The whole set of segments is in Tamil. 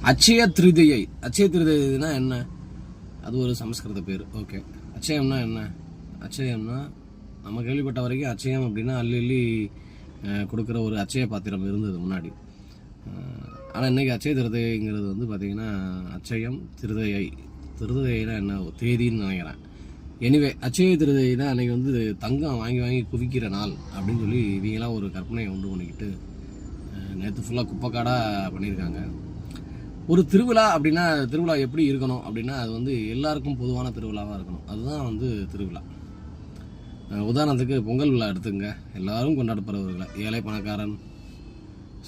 அட்சய திருதியை. அட்சய திருதினா என்ன? அது ஒரு சமஸ்கிருத பேர். ஓகே, அட்சயம்னா என்ன? அட்சயம்னா நம்ம கேள்விப்பட்ட வரைக்கும் அட்சயம் அப்படின்னா அள்ளி அள்ளி கொடுக்குற ஒரு அட்சய பாத்திரம் இருந்தது முன்னாடி. ஆனால் இன்றைக்கி அட்சய திருதைங்கிறது வந்து பார்த்திங்கன்னா அட்சயம் திருதையை. திருதைனா என்ன? தேதின்னு நினைக்கிறேன். எனிவே, அட்சய திருதைனா அன்றைக்கி வந்து தங்கம் வாங்கி வாங்கி குவிக்கிற நாள் அப்படின்னு சொல்லி இவங்களாம் ஒரு கற்பனையை உண்டு பண்ணிக்கிட்டு நேற்று ஃபுல்லாக குப்பைக்காடாக பண்ணியிருக்காங்க. ஒரு திருவிழா அப்படின்னா திருவிழா எப்படி இருக்கணும் அப்படின்னா அது வந்து எல்லாருக்கும் பொதுவான திருவிழாவாக இருக்கணும். அதுதான் வந்து திருவிழா. உதாரணத்துக்கு பொங்கல் விழா எடுத்துங்க. எல்லாரும் கொண்டாடப்படுறவர்களை, ஏழை பணக்காரன்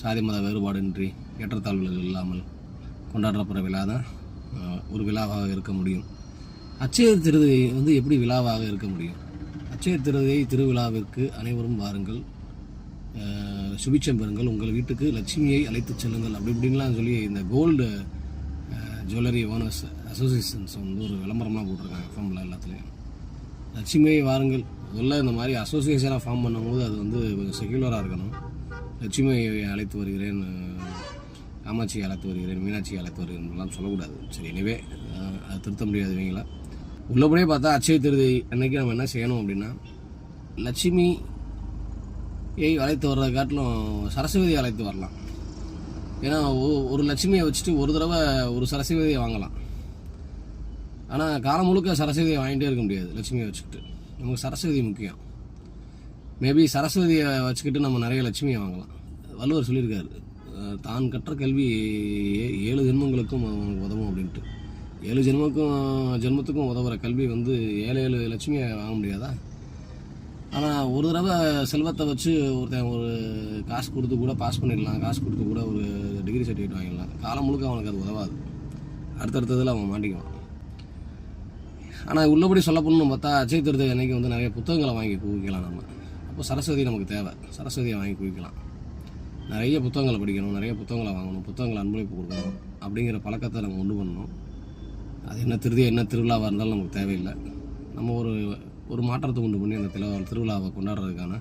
சாதி மத வேறுபாடின்றி ஏற்றத்தாழ்வுகள் இல்லாமல் கொண்டாடப்படுற விழா தான் ஒரு விழாவாக இருக்க முடியும். அட்சய திருதை வந்து எப்படி விழாவாக இருக்க முடியும்? அட்சய திருதை திருவிழாவிற்கு அனைவரும் வாருங்கள், சுபிட்சம் பெறுங்கள், உங்கள் வீட்டுக்கு லட்சுமியை அழைத்து செல்லுங்கள் அப்படி இப்படின்லாம் சொல்லி இந்த கோல்டு ஜுவல்லரி ஓனர்ஸ் அசோசியேஷன்ஸ் வந்து ஒரு விளம்பரமாக போட்டிருக்காங்க எஃப்எம்ல எல்லாத்துலேயும். லட்சுமியை வாருங்கள். முதல்ல இந்த மாதிரி அசோசியேஷனாக ஃபார்ம் பண்ணும்போது அது வந்து கொஞ்சம் செக்யூலராக இருக்கணும். லட்சுமியை அழைத்து வருகிறேன், காமாட்சியை அழைத்து வருகிறேன், மீனாட்சியை அழைத்து வருகிறேன்லாம் சொல்லக்கூடாது. சரி, எனவே அது திருத்த முடியாது இவங்களா. உள்ளபடியே பார்த்தா அட்சய திருதி அன்னைக்கு நம்ம என்ன செய்யணும் அப்படின்னா லட்சுமியை அழைத்து வர்றதை காட்டிலும் சரஸ்வதியை அழைத்து வரலாம். ஏன்னா ஒரு லட்சுமியை வச்சுட்டு ஒரு தடவை ஒரு சரஸ்வதியை வாங்கலாம். ஆனால் காலம் முழுக்க சரஸ்வதியை வாங்கிட்டே இருக்க முடியாது. லட்சுமியை வச்சுக்கிட்டு நமக்கு சரஸ்வதி முக்கியம். மேபி சரஸ்வதியை வச்சுக்கிட்டு நம்ம நிறைய லட்சுமியை வாங்கலாம். வள்ளுவர் சொல்லியிருக்காரு, தான் கற்ற கல்வி 7 ஜென்மங்களுக்கும் உதவும் அப்படின்ட்டு. 7 ஜென்மத்துக்கும் உதவுற கல்வி வந்து 7 லட்சுமியை வாங்க முடியாதா? ஆனால் ஒரு தடவை செல்வத்தை வச்சு ஒருத்தன் ஒரு காசு கொடுத்து கூட பாஸ் பண்ணிடலாம், காசு கொடுத்து கூட ஒரு டிகிரி சர்டிஃபிகேட் வாங்கிடலாம். காலம் முழுக்க அவனுக்கு அது உதவாது. அடுத்தடுத்ததில் அவன் மாட்டிக்குவான். ஆனால் உள்ளபடி சொல்ல போகணும்னு பார்த்தா அட்சய திருதை அன்னைக்கு வந்து நிறைய புத்தகங்களை வாங்கி குவிக்கலாம் நம்ம. அப்போ சரஸ்வதி நமக்கு தேவை. சரஸ்வதியை வாங்கி குவிக்கலாம். நிறைய புத்தகங்களை படிக்கணும், நிறைய புத்தகங்களை வாங்கணும், புத்தகங்களை அன்பளிப்பு கொடுக்கணும் அப்படிங்கிற பழக்கத்தை நம்ம உண்டு பண்ணணும். அது என்ன திருதி என்ன திருவிழாவாக இருந்தாலும் நமக்கு தேவையில்லை. நம்ம ஒரு மாற்றத்தை உண்டு பண்ணி அந்த திருவிழாவை கொண்டாடுறதுக்கான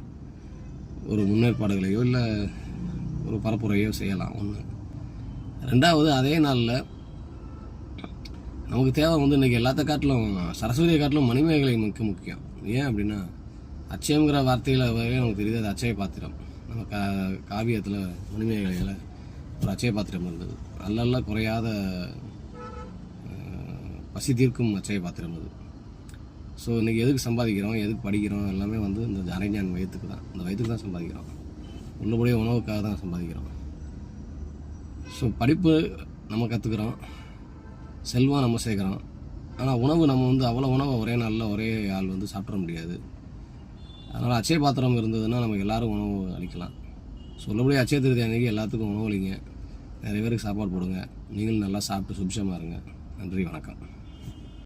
ஒரு முன்னேற்பாடுகளையோ இல்லை ஒரு பரப்புரையோ செய்யலாம். ஒன்று. ரெண்டாவது, அதே நாளில் நமக்கு தேவை வந்து இன்றைக்கி எல்லாத்த காட்டிலும் சரஸ்வதியை காட்டிலும் மணிமேகலை முக்கியம். ஏன் அப்படின்னா அட்சயங்கிற வார்த்தையில் நமக்கு தெரியுது அது அட்சய பாத்திரம். நம்ம காவியத்தில் மணிமேகலையில் ஒரு அட்சய பாத்திரம் இருந்தது. நல்ல குறையாத பசி தீர்க்கும் அட்சய பாத்திரம் அது. ஸோ இன்றைக்கி எதுக்கு சம்பாதிக்கிறோம், எதுக்கு படிக்கிறோம், எல்லாமே வந்து இந்த அரைஞான் வயிற்றுக்கு தான். இந்த வயிற்றுக்கு தான் சம்பாதிக்கிறோம். உள்ளபடியே உணவுக்காக தான் சம்பாதிக்கிறோம். ஸோ படிப்பு நம்ம கற்றுக்குறோம், செல்வம் நம்ம சேர்க்குறோம். ஆனால் உணவு நம்ம வந்து அவ்வளோ உணவை ஒரே நாளில் ஒரே ஆள் வந்து சாப்பிட முடியாது. அதனால் அட்சய பாத்திரம் இருந்ததுன்னா நமக்கு எல்லோரும் உணவு அளிக்கலாம். சொல்லபடியே அட்சய திருதி அன்றைக்கி எல்லாத்துக்கும் உணவு அளிங்க, நிறைய பேருக்கு சாப்பாடு போடுங்க. நீங்களும் நல்லா சாப்பிட்டு சுபிட்சமாக இருங்க. நன்றி, வணக்கம்.